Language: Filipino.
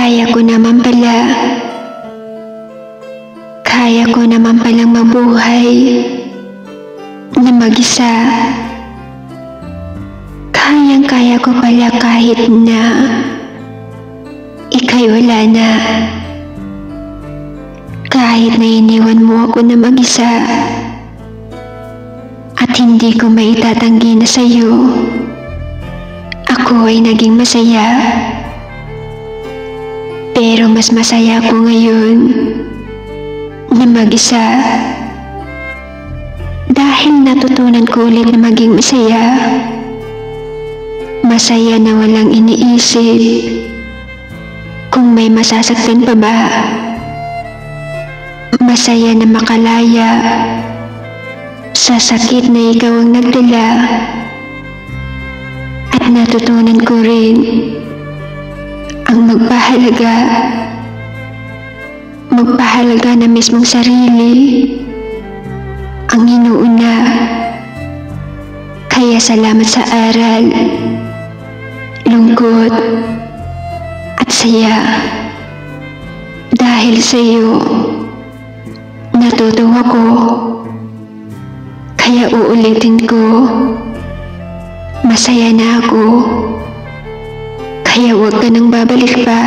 Kaya ko naman pala. Kaya ko naman palang mabuhay na mag-isa. Kayang-kaya ko pala kahit na ika'y wala na. Kahit na iniwan mo ako na mag-isa at hindi ko maitatanggi na sa'yo, ako ay naging masaya. Pero mas masaya ako ngayon na mag-isa. Dahil natutunan ko ulit na maging masaya. Masaya na walang iniisip kung may masasaktan pa ba. Masaya na makalaya sa sakit na ikaw ang nagdala. At natutunan ko rin ang magpahalaga na mismong sarili ang inuuna. Kaya salamat sa aral, lungkot at saya. Dahil sa iyo natuto ako. Kaya uulitin ko, masaya na ako. Kaya huwag ka nang babalik pa.